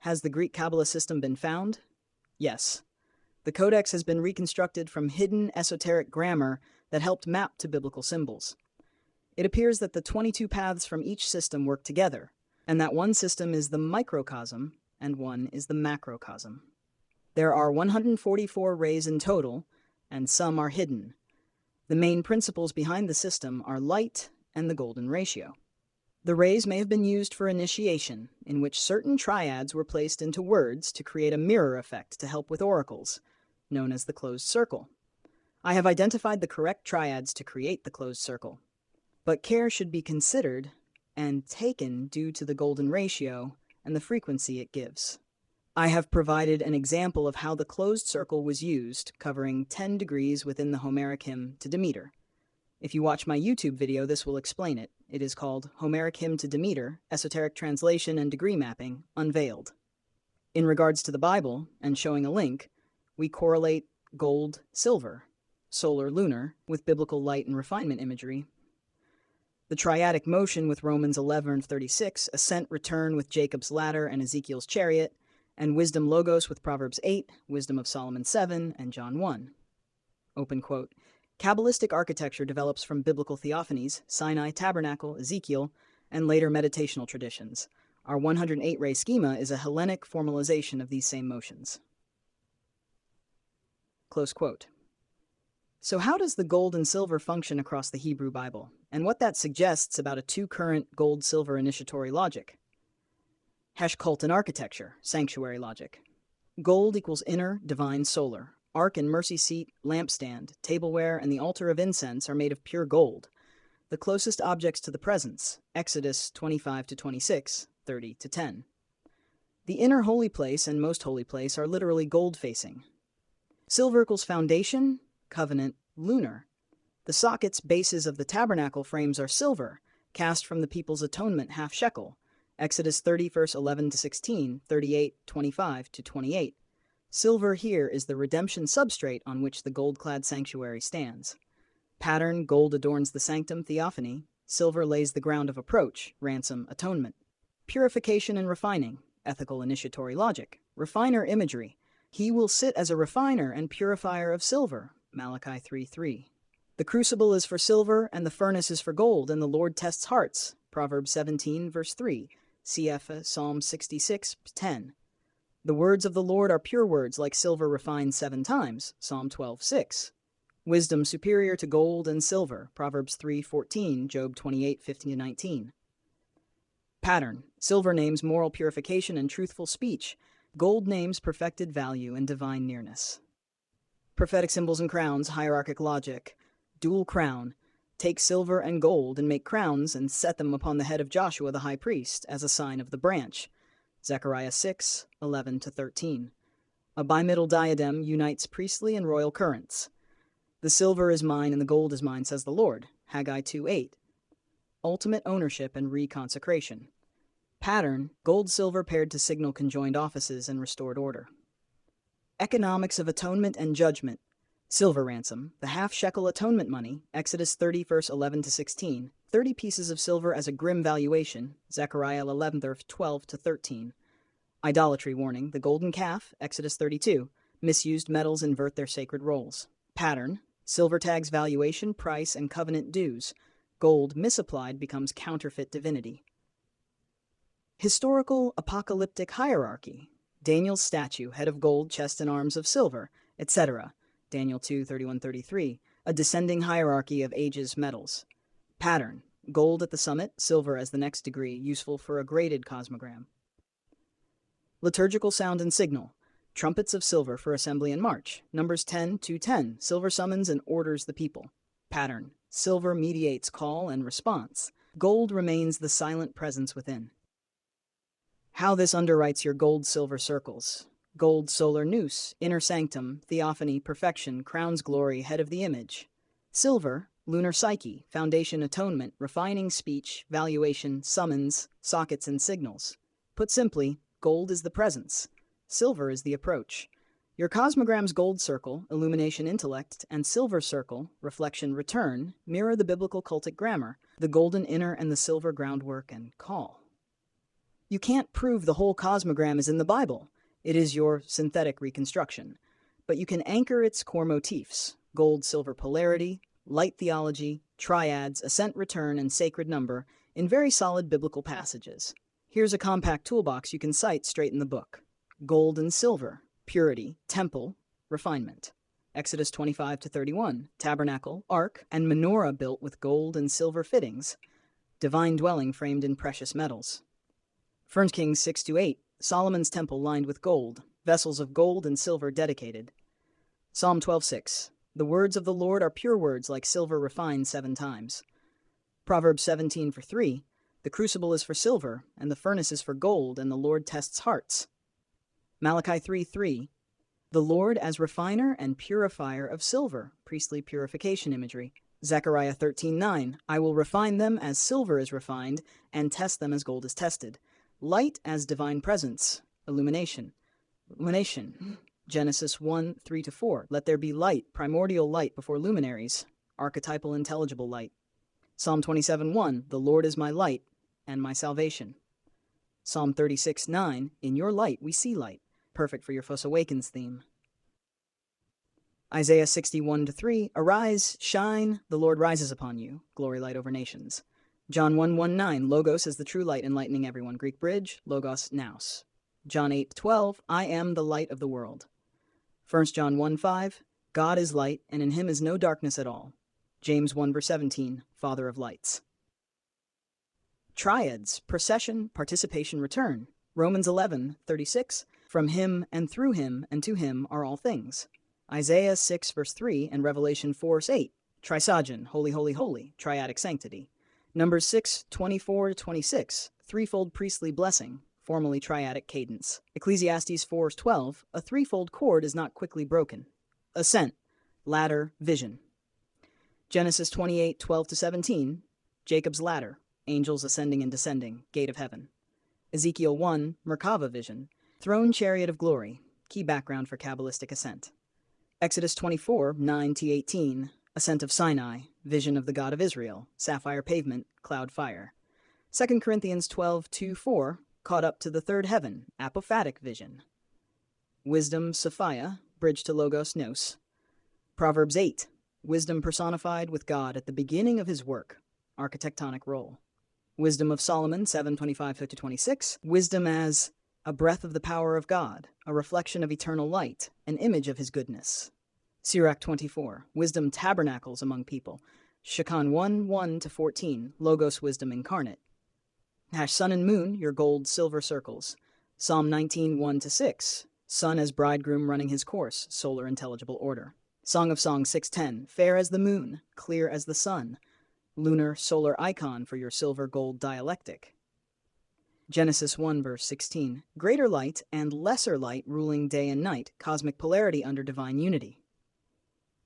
Has the Greek Kabbalah system been found? Yes. The codex has been reconstructed from hidden esoteric grammar that helped map to biblical symbols. It appears that the 22 paths from each system work together, and that one system is the microcosm and one is the macrocosm. There are 144 rays in total, and some are hidden. The main principles behind the system are light and the golden ratio. The rays may have been used for initiation, in which certain triads were placed into words to create a mirror effect to help with oracles, known as the closed circle. I have identified the correct triads to create the closed circle, but care should be considered and taken due to the golden ratio and the frequency it gives. I have provided an example of how the closed circle was used, covering 10 degrees within the Homeric hymn to Demeter. If you watch my YouTube video, this will explain it. It is called Homeric Hymn to Demeter, Esoteric Translation and Degree Mapping, Unveiled. In regards to the Bible, and showing a link, we correlate gold, silver, solar, lunar, with biblical light and refinement imagery. The triadic motion with Romans 11:36, ascent, return with Jacob's ladder and Ezekiel's chariot, and wisdom logos with Proverbs 8, wisdom of Solomon 7, and John 1. Open quote. Kabbalistic architecture develops from biblical theophanies, Sinai, Tabernacle, Ezekiel, and later meditational traditions. Our 108-ray schema is a Hellenic formalization of these same motions. Close quote. So how does the gold and silver function across the Hebrew Bible, and what that suggests about a two-current gold-silver initiatory logic? Cult and architecture, sanctuary logic. Gold equals inner, divine, solar. Ark and mercy seat, lampstand, tableware, and the altar of incense are made of pure gold. The closest objects to the presence, Exodus 25-26, 30-10. The inner holy place and most holy place are literally gold-facing. Silver equals foundation, covenant, lunar. The sockets, bases of the tabernacle frames are silver, cast from the people's atonement half shekel, Exodus 30, verse 11-16, 38, 25-28. Silver here is the redemption substrate on which the gold-clad sanctuary stands. Pattern, gold adorns the sanctum, theophany. Silver lays the ground of approach, ransom, atonement. Purification and refining, ethical initiatory logic. Refiner imagery. He will sit as a refiner and purifier of silver, Malachi 3:3. The crucible is for silver, and the furnace is for gold, and the Lord tests hearts, Proverbs 17, verse 3, cf. Psalm 66:10. The words of the Lord are pure words, like silver refined 7 times, Psalm 12:6. Wisdom superior to gold and silver, Proverbs 3:14, Job 28:15-19. Pattern, silver names moral purification and truthful speech. Gold names perfected value and divine nearness. Prophetic symbols and crowns, hierarchic logic. Dual crown. Take silver and gold and make crowns and set them upon the head of Joshua the high priest as a sign of the branch. Zechariah 6:11-13. A bimidal diadem unites priestly and royal currents. The silver is mine and the gold is mine, says the Lord. Haggai 2:8. Ultimate ownership and reconsecration. Pattern, gold-silver paired to signal conjoined offices and restored order. Economics of atonement and judgment. Silver ransom, the half-shekel atonement money, Exodus 30, verse 11-16. 30 pieces of silver as a grim valuation, Zechariah 11, verse 12-13. Idolatry warning, the golden calf, Exodus 32. Misused metals invert their sacred roles. Pattern, silver tags valuation, price, and covenant dues. Gold misapplied becomes counterfeit divinity. Historical apocalyptic hierarchy. Daniel's statue, head of gold, chest and arms of silver, etc. Daniel 2:31-33. A descending hierarchy of ages metals. Pattern, gold at the summit, silver as the next degree, useful for a graded cosmogram. Liturgical sound and signal. Trumpets of silver for assembly and march. Numbers 10:10. Silver summons and orders the people. Pattern, silver mediates call and response. Gold remains the silent presence within. How this underwrites your gold-silver circles. Gold, solar, nous, inner sanctum, theophany, perfection, crown's glory, head of the image. Silver, lunar psyche, foundation, atonement, refining speech, valuation, summons, sockets and signals. Put simply, gold is the presence. Silver is the approach. Your cosmogram's gold circle, illumination, intellect, and silver circle, reflection, return, mirror the biblical cultic grammar, the golden inner and the silver groundwork and call. You can't prove the whole cosmogram is in the Bible. It is your synthetic reconstruction. But you can anchor its core motifs: gold-silver polarity, light theology, triads, ascent-return, and sacred number in very solid biblical passages. Here's a compact toolbox you can cite straight in the book. Gold and silver, purity, temple, refinement. Exodus 25-31, tabernacle, ark, and menorah built with gold and silver fittings, divine dwelling framed in precious metals. 1 Kings 6-8, Solomon's temple lined with gold, vessels of gold and silver dedicated. Psalm 12:6, the words of the Lord are pure words like silver refined 7 times. Proverbs 17:3, the crucible is for silver, and the furnace is for gold, and the Lord tests hearts. Malachi 3:3, the Lord as refiner and purifier of silver, priestly purification imagery. Zechariah 13:9, I will refine them as silver is refined, and test them as gold is tested. Light as divine presence, illumination. Genesis 1:3-4, let there be light, primordial light before luminaries, archetypal intelligible light. Psalm 27:1, the Lord is my light and my salvation. Psalm 36:9, in your light we see light, perfect for your Force Awakens theme. Isaiah 61:3, arise, shine, the Lord rises upon you, glory light over nations. John 1:9, Logos is the true light enlightening everyone, Greek bridge, Logos, Nous. John 8:12, I am the light of the world. 1 John 1:5, God is light, and in him is no darkness at all. James 1:17, Father of lights. Triads, procession, participation, return. Romans 11:36, from him and through him and to him are all things. Isaiah 6:3 and Revelation 4:8, trisagion, holy, holy, holy, triadic sanctity. Numbers 6:24-26, threefold priestly blessing, formally triadic cadence. Ecclesiastes 4:12, a threefold cord is not quickly broken. Ascent, ladder, vision. Genesis 28:12-17, Jacob's ladder, angels ascending and descending, gate of heaven. Ezekiel 1, Merkava vision, throne chariot of glory, key background for Kabbalistic ascent. Exodus 24:9-18, ascent of Sinai, vision of the God of Israel, sapphire pavement, cloud fire. 2 Corinthians 12:2-4, caught up to the third heaven, apophatic vision. Wisdom, Sophia, bridge to Logos, Nous. Proverbs 8, wisdom personified with God at the beginning of his work, architectonic role. Wisdom of Solomon 7:25-26, wisdom as a breath of the power of God, a reflection of eternal light, an image of his goodness. Sirach 24, wisdom tabernacles among people. Shechan 1:1-14, Logos wisdom incarnate. Sun and moon, your gold, silver circles. Psalm 19:1-6, sun as bridegroom running his course, solar intelligible order. Song of Songs 6:10, fair as the moon, clear as the sun, lunar solar icon for your silver gold dialectic. Genesis 1:16, greater light and lesser light ruling day and night, cosmic polarity under divine unity.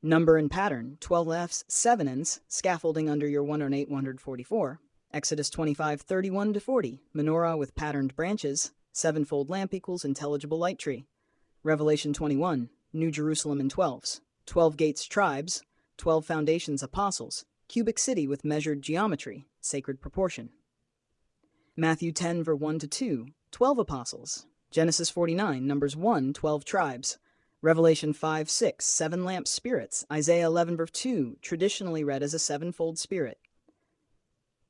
Number and pattern, 12 F's, 7 N's, scaffolding under your 108-144. Exodus 25:31-40, menorah with patterned branches, 7-fold lamp equals intelligible light tree. Revelation 21, New Jerusalem in 12s, 12 gates tribes, 12 foundations apostles, cubic city with measured geometry, sacred proportion. Matthew 10:1-2, 12 apostles. Genesis 49, Numbers 1, 12 tribes. Revelation 5:6, 7 lamp spirits. Isaiah 11:2, traditionally read as a 7-fold spirit.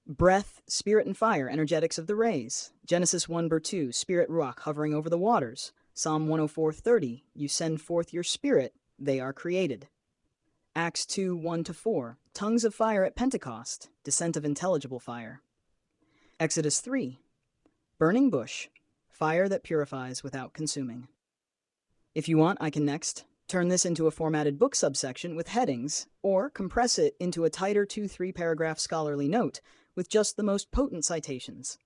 Breath, spirit and fire, energetics of the rays. Genesis 1:2, spirit ruach hovering over the waters. Psalm 104:30, you send forth your spirit, they are created. Acts 2:1-4, tongues of fire at Pentecost, descent of intelligible fire. Exodus 3, burning bush, fire that purifies without consuming. If you want, I can next turn this into a formatted book subsection with headings, or compress it into a tighter 2-3 paragraph scholarly note with just the most potent citations.